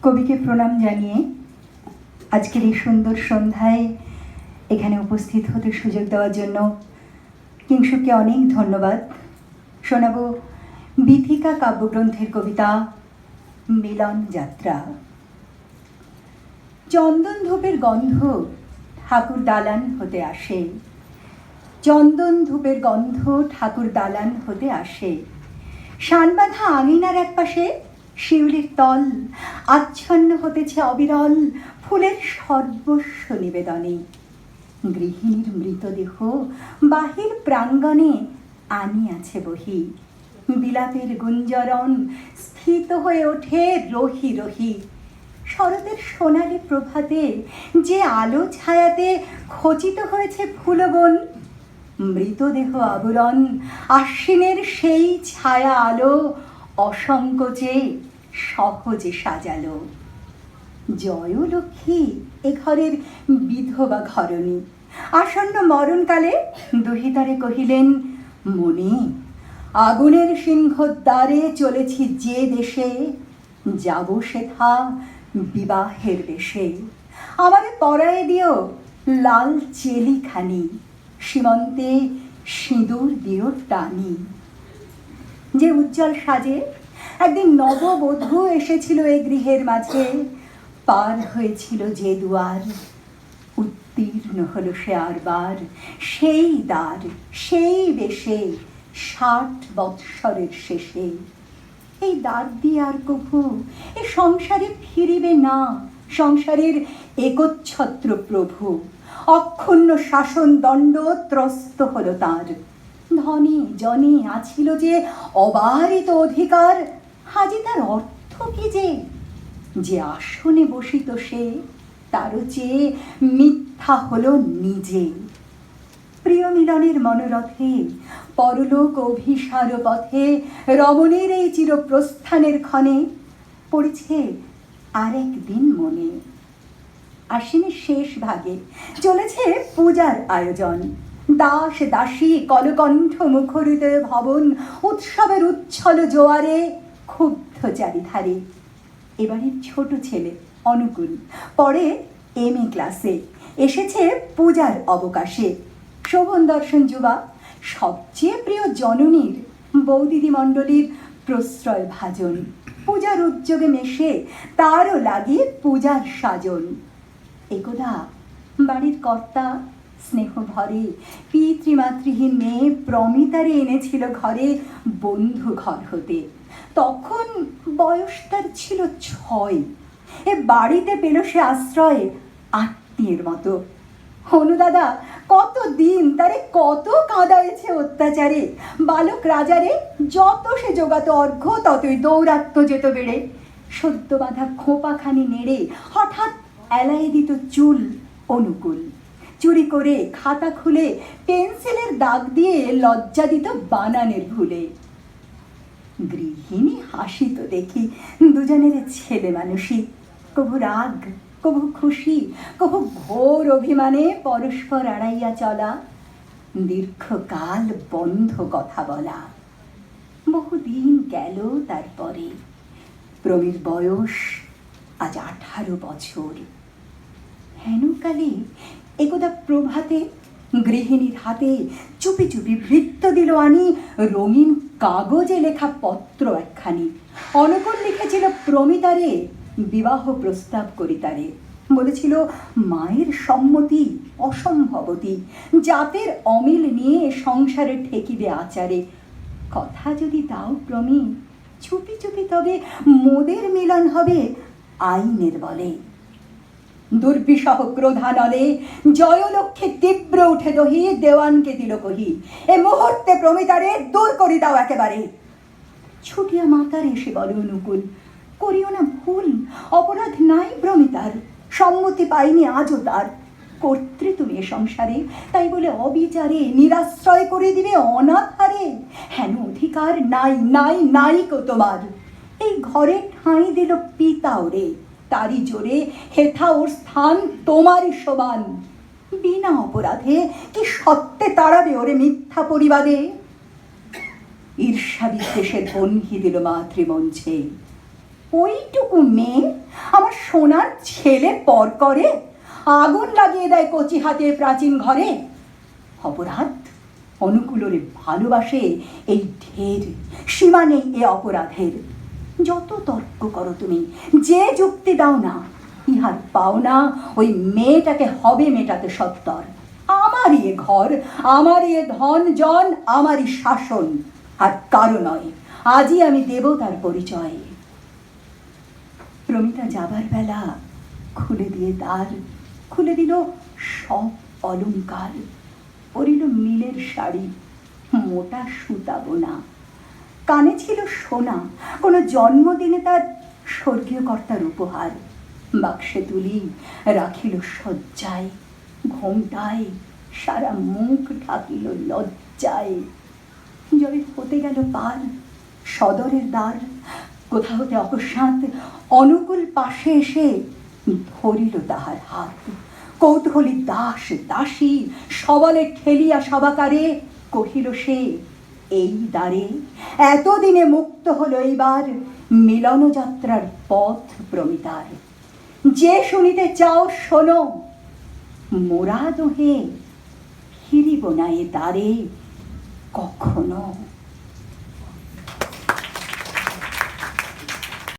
কবিকে প্রণাম জানিয়ে আজকের এই সুন্দর সন্ধ্যায় এখানে উপস্থিত হতে সুযোগ দেওয়ার জন্য কিংশুককে অনেক ধন্যবাদ। শোনাব বীথিকা কাব্যগ্রন্থের কবিতা মিলন যাত্রা। চন্দন ধূপের গন্ধ ঠাকুর দালান হতে আসে, চন্দন ধূপের গন্ধ ঠাকুর দালান হতে আসে। শানবাঁধা আঙিনার এক পাশে শিউলির তল আচ্ছন্ন হতেছে অবিরল ফুলের সর্বস্ব নিবেদনে। গৃহিণীর মৃতদেহ বাহির প্রাঙ্গণে আনিয়াছে বহি, বিলাপের গুঞ্জরণ স্থিত হয়ে ওঠে রহি রহি। শরতের সোনালি প্রভাতে যে আলো ছায়াতে খচিত হয়েছে ফুলবন, মৃতদেহ আবরণ আশ্বিনের সেই ছায়া আলো অসংকোচে সহজে সাজালো। জয়লক্ষ্মী এ ঘরের বিধবা ঘরণী আসন্ন মরণকালে দুহিতারে কহিলেন, মনি আগুনের সিংহদ্বারে চলেছি যে দেশে, যাব সেথা বিবাহের বেশে। আমারে পরায়ে দিও লাল চেলিখানি, সীমন্তে সিঁদুর দিও টানি। যে উজ্জ্বল সাজে একদিন নববধূ এসেছিল এই গৃহের মাঝে, পার হয়েছিল যে দুয়ার, উত্তীর্ণ হলো সে আরবার সেই দ্বার সেই বেশে 60 বৎসরের শেষে। এই দ্বার দিয়ে আর কভু এ সংসারে ফিরিবে না সংসারের একচ্ছত্র প্রভু। অক্ষুণ্ণ শাসন দণ্ড ত্রস্ত হলো তার, ধনী জনে আছিল যে অবারিত অধিকার। হাজি তার অর্থ কি যে আসনে বসিত সে, তারও চেয়ে মিথ্যা হলো নিজে। প্রিয় মিলনের মনোরথে পরলোক অভিসার পথে রমণীর এই চিরপ্রস্থানের ক্ষণে পড়েছে আর একদিন মনে। আশ্বিনের শেষ ভাগে চলেছে পূজার আয়োজন, দাস দাসী কলকণ্ঠ মুখরিত ভবন উৎসবের উচ্ছল জোয়ারে ক্ষুব্ধ চারিধারে। এবারের ছোট ছেলে অনুকূল পড়ে MA ক্লাসে, এসেছে পূজার অবকাশে। শোভন দর্শন যুবা সবচেয়ে প্রিয় জননীর বৌদিদি মণ্ডলীর প্রশ্রয় ভাজন, পূজার উদ্যোগে মেশে তারও লাগে পূজার সাজন। একদা বাড়ির কর্তা স্নেহ ভরে পিতৃমাতৃহীন মেয়ে প্রমিতারে এনেছিল ঘরে বন্ধু ঘর হতে। তখন বয়স তার ছিল 6। এ বাড়িতে পেল সে আশ্রয় আত্মীয়ের মতো। হনুদাদা কতদিন তারে কত কাঁদাইছে অত্যাচারে, বালক রাজারে যত সে জোগাতো অর্ঘ্য ততই দৌরাত্ম্য যেত বেড়ে। সদ্য বাঁধা খোঁপাখানি নেড়ে হঠাৎ এলায়ে দিত চুল অনুকূল, চুরি করে খাতা খুলে পেন্সিলের দাগ দিয়ে লজ্জা দিত বানানের ভুলে। গৃহিণী হাসিত দেখি দুজনের ছেলে মানুষই, কভু রাগ কভু খুশি কভু ঘোর অভিমানে পরস্পর আড়াইয়া চলা, দীর্ঘকাল বন্ধ কথা বলা। বহুদিন গেল তারপরে, প্রমীর বয়স আজ 18 বছর। হেনকালে একদা প্রভাতে গৃহিণীর হাতে চুপি চুপি ভৃত্য দিল আনি রঙিন কাগজে লেখা পত্র একখানি। অনুকূল লিখেছিল প্রমিতারে বিবাহ প্রস্তাব করিতারে, বলেছিল মায়ের সম্মতি অসম্ভবতী, জাতের অমিল নিয়ে সংসারে ঠেকিবে আচারে। কথা যদি দাও প্রমি, চুপি চুপি তবে মোদের মিলন হবে আইনের বলে। দুর্বিষহ ক্রোধানলে জয়লক্ষ্মী তীব্র উঠে দহি দেওয়ানকে দিল কহি, এ মুহূর্তে প্রমিতারে দূর করি দাও একেবারে। ছুটিয়া মাতার এসে বলে অনুকূল, করিও না ভুল, অপরাধ নাই প্রমিতার, সম্মতি পাইনি আজও তার। কর্ত্রী তুমি এ সংসারে, তাই বলে অবিচারে নিরাশ্রয় করে দিবে অনাথারে। হেন অধিকার নাই নাই নাই কো তোমার। এই ঘরে ঠাঁই দিল পিতা ওরে, তারই জোরে হেথা ওর স্থান তোমারই সমান। বিনা অপরাধে কি সত্যে তাড়াবে ওরে মিথ্যা পরিবাদে। ঈর্ষা বিদ্বেষের বহ্নি দিল মাতৃমঞ্চে। ওইটুকু মেয়ে আমার সোনার ছেলে পর করে, আগুন লাগিয়ে দেয় কচি হাতে প্রাচীন ঘরে। অপরাধ অনুকূলরে ভালোবাসে এই ঢের, সীমা নেই এ অপরাধের। যত তর্ক করো তুমি, যে যুক্তি দাও না, ইহার পাও না ওই মেয়েটাকে হবে মেটাতে সত্তর। আমারই এ ঘর, আমারই এ ধন জন, আমারই শাসন, আর কারো নয়। আজই আমি দেব তার পরিচয়। প্রমিতা যাবার বেলা খুলে দিয়ে দ্বার, খুলে দিল সব অলংকার। পরিল নীলের শাড়ি, মোটা সুতা বোনা, কানে ছিল সোনা, কোনো জন্মদিনে তার স্বর্গীয় কর্তার উপহার। বাক্সে তুলি রাখিল সজ্জায়, ঘোমটায় সারা মুখ ঢাকিল লজ্জায়। জলে হতে গেল পার সদরের দ্বার, কোথা হতে অকস্মাৎ অনুকূল পাশে এসে ধরিল তাহার হাত। কৌতূহলী দাস দাসী সবলে ঠেলিয়া সবাকারে কহিল সে, এই দ্বারে এতদিনে মুক্ত হলো এইবার মিলন যাত্রার পথ প্রমিতার। যে শুনিতে চাও শোনো, মোরা দোহে ফিরিব না এ দ্বারে কখনো।